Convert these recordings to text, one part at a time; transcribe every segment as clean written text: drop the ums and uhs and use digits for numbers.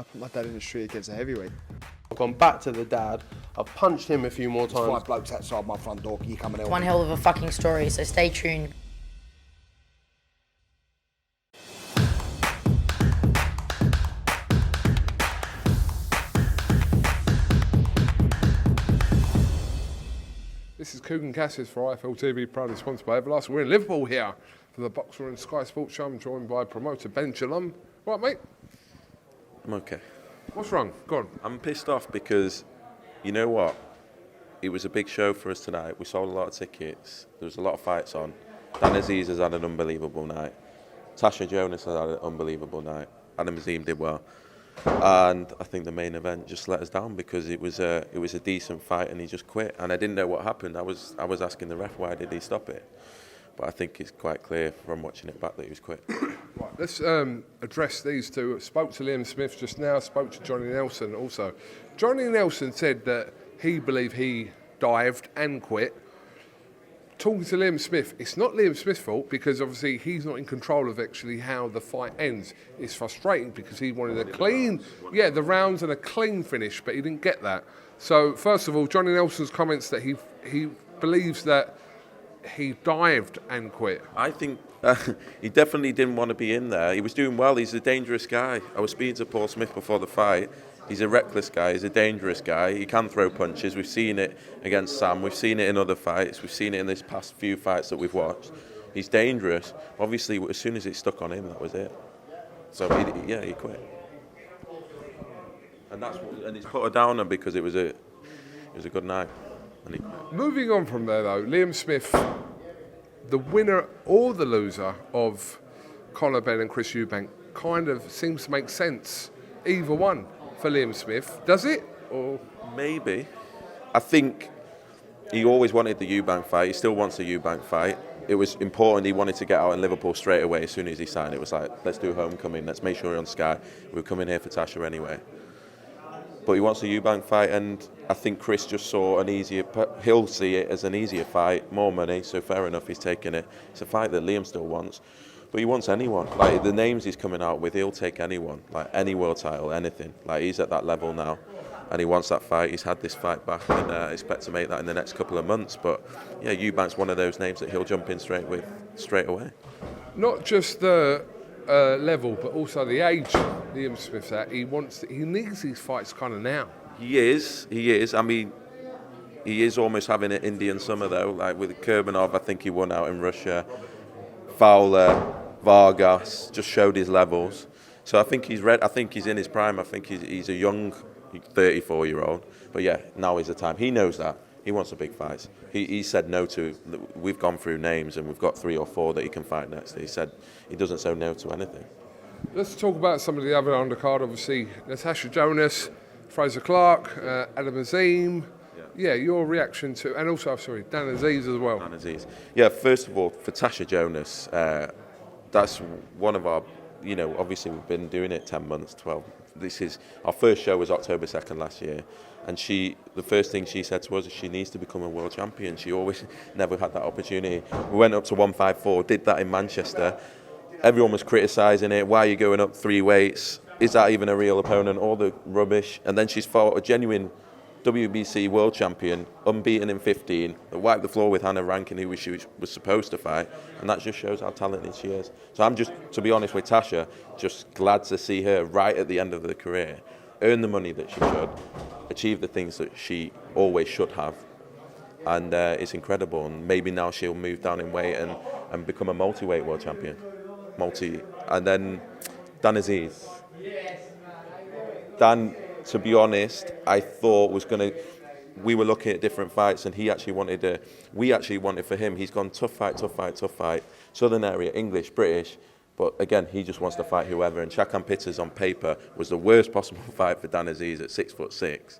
I put my dad in the street against a heavyweight. I've gone back to the dad. I've punched him a few more times. 5 blokes outside my front door. Can you come and help One me? hell of a fucking story, so stay tuned. This is KUGAN CASSIUS for IFL TV, proudly sponsored by Everlast. We're in Liverpool here for the Boxer and Sky Sports Show. I'm joined by promoter Ben Shalom. Right, mate? I'm okay. What's wrong? Go on. I'm pissed off because, you know what? It was a big show for us tonight. We sold a lot of tickets. There was a lot of fights on. Dan Azeez has had an unbelievable night. Tasha Jonas has had an unbelievable night. Adam Azeez did well. And I think the main event just let us down because it was a decent fight and he just quit. And I didn't know what happened. I was asking the ref, why did he stop it? But I think it's quite clear from watching it back that he was quit. Right, let's address these two. Spoke to Liam Smith just now, spoke to Johnny Nelson also. Johnny Nelson said that he believed he dived and quit. Talking to Liam Smith, it's not Liam Smith's fault because obviously he's not in control of actually how the fight ends. It's frustrating because he wanted a clean, the rounds and a clean finish, but he didn't get that. So first of all, Johnny Nelson's comments that he believes that he dived and quit. I think he definitely didn't want to be in there. He was doing well. He's a dangerous guy. I was speaking to Paul Smith before the fight. He's a reckless guy. He's a dangerous guy. He can throw punches. We've seen it against Sam. We've seen it in other fights. We've seen it in this past few fights that we've watched. He's dangerous. Obviously, as soon as it stuck on him, that was it. So, he quit. And he's put a downer because it was a good night. And he quit. Moving on from there though, Liam Smith, the winner or the loser of Conor Benn and Chris Eubank kind of seems to make sense. Either one for Liam Smith. Does it? Or maybe. I think he always wanted the Eubank fight. He still wants the Eubank fight. It was important. He wanted to get out in Liverpool straight away as soon as he signed. It was like, let's do homecoming. Let's make sure we're on Sky. We're coming here for Tasha anyway. But he wants the Eubank fight, and I think Chris just saw an easier. He'll see it as an easier fight, more money. So fair enough, he's taking it. It's a fight that Liam still wants. But he wants anyone. Like the names he's coming out with, he'll take anyone. Like any world title, anything. Like he's at that level now, and he wants that fight. He's had this fight back, and expect to make that in the next couple of months. But yeah, Eubank's one of those names that he'll jump in straight away. not just the level, but also the age Liam Smith's at. He needs these fights kind of now. He is. I mean, he is almost having an Indian summer though. Like with Kurbanov, I think he won out in Russia. Fowler, Vargas just showed his levels. So I think he's I think he's in his prime. I think he's a young 34-year-old. But yeah, now is the time. He knows that. He wants the big fights. He said no to. We've gone through names and we've got 3 or 4 that he can fight next. He said he doesn't say no to anything. Let's talk about some of the other undercard. Obviously, Natasha Jonas, Fraser Clarke, Adam Azeez. Yeah, your reaction to, and also, sorry, Dan Azeez as well. Dan Azeez. Yeah, first of all, for Tasha Jonas, that's one of our, obviously we've been doing it 10 months, 12. This is, our first show was October 2nd last year. And the first thing she said to us is she needs to become a world champion. She always never had that opportunity. We went up to 154, did that in Manchester. Everyone was criticising it. Why are you going up 3 weights? Is that even a real opponent? All the rubbish. And then she's fought a genuine WBC world champion, unbeaten in 15, that wiped the floor with Hannah Rankin, who she was supposed to fight, and that just shows how talented she is. So I'm just, to be honest with Tasha, just glad to see her right at the end of her career, earn the money that she should, achieve the things that she always should have, and it's incredible. And maybe now she'll move down in weight and become a multi-weight world champion. And then Dan Azeez. Dan, to be honest, I thought we were looking at different fights, and we actually wanted for him. He's gone tough fight. Southern area, English, British, but again, he just wants to fight whoever. And Shakan Pitters on paper was the worst possible fight for Dan Azeez at 6'6".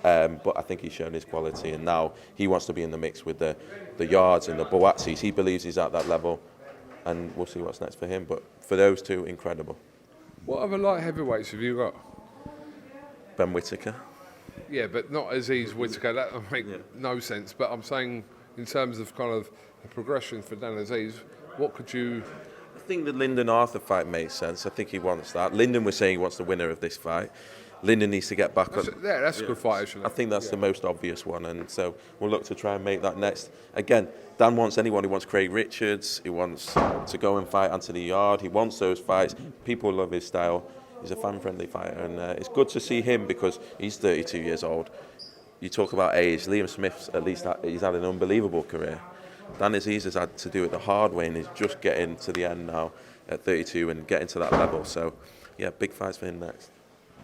But I think he's shown his quality, and now he wants to be in the mix with the Yards and the Boatzis. He believes he's at that level, and we'll see what's next for him. But for those two, incredible. What other light heavyweights have you got? Ben Whittaker. Yeah, but not Azeez Whittaker. That would make no sense. But I'm saying, in terms of kind of the progression for Dan Azeez, what could you think the Lyndon Arthur fight makes sense. I think he wants that. Lyndon was saying he wants the winner of this fight. Lyndon needs to get back That's on. that's a good fight, actually. I think that's the most obvious one, and so we'll look to try and make that next. Again, Dan wants anyone. He wants Craig Richards. He wants to go and fight Anthony Yard. He wants those fights. People love his style. He's a fan-friendly fighter, and it's good to see him because he's 32 years old. You talk about age. Liam Smith's at least he's had an unbelievable career. Dan Azeez has had to do it the hard way, and he's just getting to the end now at 32 and getting to that level. So, yeah, big fights for him next.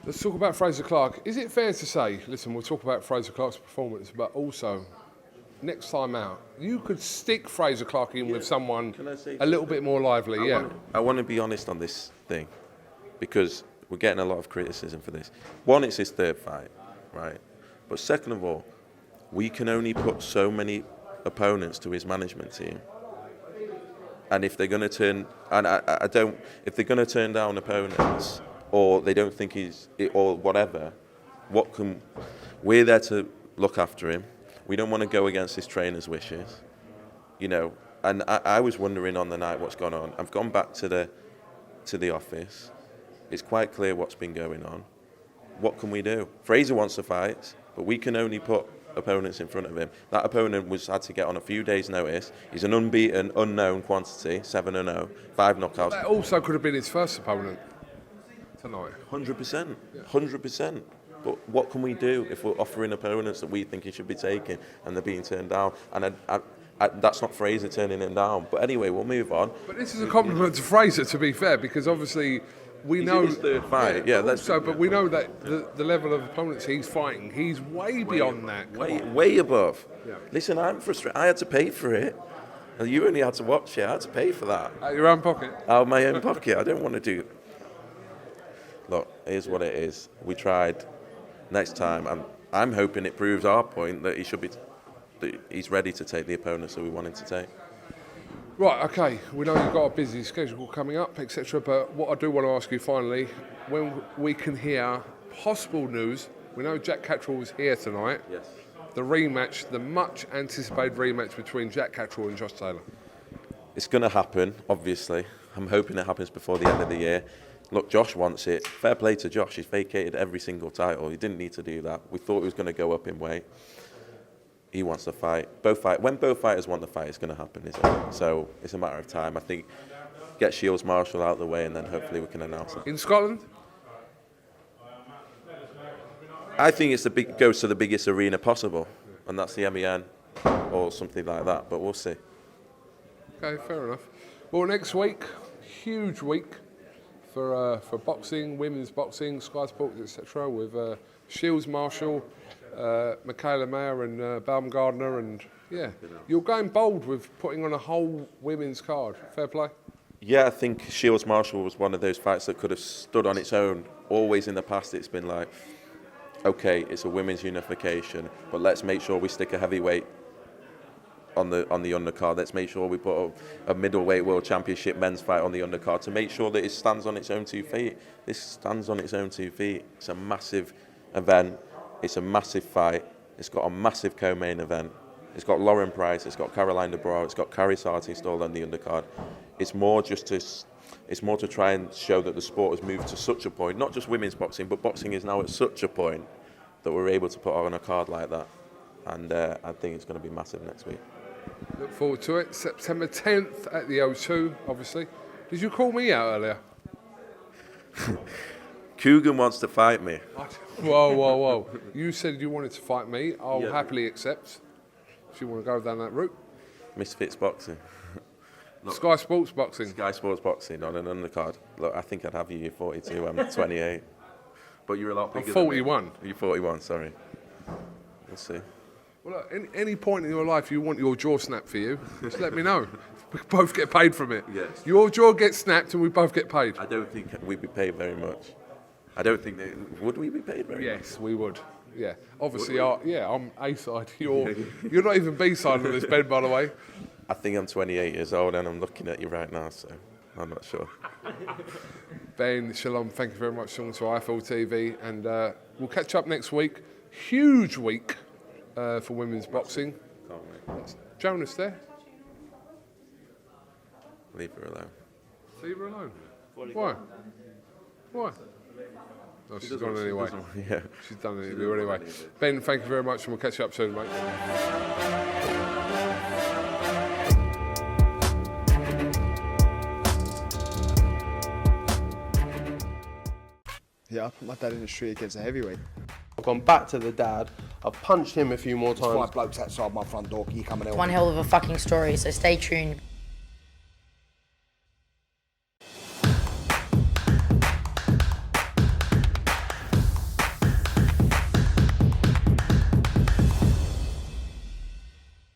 Let's talk about Fraser Clarke. Is it fair to say, listen, we'll talk about Fraser Clarke's performance, but also, next time out, you could stick Fraser Clarke in with someone a little bit more lively, I want to be honest on this thing, because we're getting a lot of criticism for this. One, it's his third fight, right? But second of all, we can only put so many opponents to his management team. And if they're going to turn, and if they're going to turn down opponents, or they don't think or whatever, we're there to look after him. We don't want to go against his trainer's wishes, and I was wondering on the night what's gone on. I've gone back to the office. It's quite clear what's been going on. What can we do? Fraser wants to fight, but we can only put opponents in front of him. That opponent had to get on a few days' notice. He's an unbeaten, unknown quantity, 7-0, 5 knockouts. That also could have been his first opponent tonight. 100%, 100%. But what can we do if we're offering opponents that we think he should be taking and they're being turned down? And that's not Fraser turning him down. But anyway, we'll move on. But this is a compliment to Fraser, to be fair, because obviously we know. In his third fight, but we know that the level of opponents he's fighting, he's way beyond that. Way above. Yeah. Listen, I'm frustrated. I had to pay for it. And you only had to watch it. I had to pay for that. Out of your own pocket? Out of my own pocket. I don't want to do. Look, here's what it is. We tried. Next time, I'm hoping it proves our point that he's ready to take the opponents that we want him to take. Right, okay. We know you've got a busy schedule coming up, etc. But what I do want to ask you finally, when we can hear possible news, we know Jack Catterall is here tonight. Yes. The rematch, the much anticipated rematch between Jack Catterall and Josh Taylor. It's going to happen, obviously. I'm hoping it happens before the end of the year. Look, Josh wants it. Fair play to Josh. He's vacated every single title. He didn't need to do that. We thought he was going to go up in weight. He wants to fight. When both fighters want the fight, it's going to happen, isn't it? So it's a matter of time. I think get Shields Marshall out of the way and then hopefully we can announce it. In Scotland? I think it goes to the biggest arena possible, and that's the MEN or something like that, but we'll see. Okay, fair enough. Well, next week, huge week for boxing, women's boxing, Sky Sports, etc. with Shields Marshall, Michaela Mayer and Baumgardner, and yeah, you're going bold with putting on a whole women's card. Fair play. Yeah, I think Shields Marshall was one of those fights that could have stood on its own. Always in the past, it's been like, okay, it's a women's unification, but let's make sure we stick a heavyweight on the undercard. Let's make sure we put a middleweight world championship men's fight on the undercard to make sure that it stands on its own 2 feet. This stands on its own 2 feet. It's a massive event. It's a massive fight. It's got a massive co-main event. It's got Lauren Price. It's got Caroline DeBrow. It's got Carrie Sarti installed on the undercard. It's more to try and show that the sport has moved to such a point, not just women's boxing, but boxing is now at such a point that we're able to put on a card like that. And I think it's going to be massive next week. Look forward to it. September 10th at the O2, obviously. Did you call me out earlier? KUGAN wants to fight me. Whoa. You said you wanted to fight me. I'll happily accept if you want to go down that route. Misfits boxing. Look, Sky Sports boxing. Sky Sports boxing on an undercard. Look, I think I'd have you. You're 42. I'm 28. But you're a lot bigger. I'm 41. Than me. You're 41. Sorry. We'll see. Well, look, any point in your life you want your jaw snapped for you, just let me know. We both get paid from it. Yes. Your jaw gets snapped and we both get paid. I don't think we'd be paid very much. I don't think would we be paid very much? Yes, we would. Yeah. Obviously, I'm A side. You're not even B side on this bed, by the way. I think I'm 28 years old and I'm looking at you right now, so I'm not sure. Ben, Shalom, thank you very much for to IFL TV, and we'll catch up next week. Huge week for women's boxing. Can't wait. Jonas there. Leave her alone. Leave her alone. Why? Why? Oh, she's gone anyway. Yeah. She's done it anyway. Ben, thank you very much, and we'll catch you up soon, mate. Yeah, I put my dad in the street against a heavyweight. I've gone back to the dad. I've punched him a few more There's 5 times. blokes outside my front door. Can you come and help One me? hell of a fucking story, so stay tuned.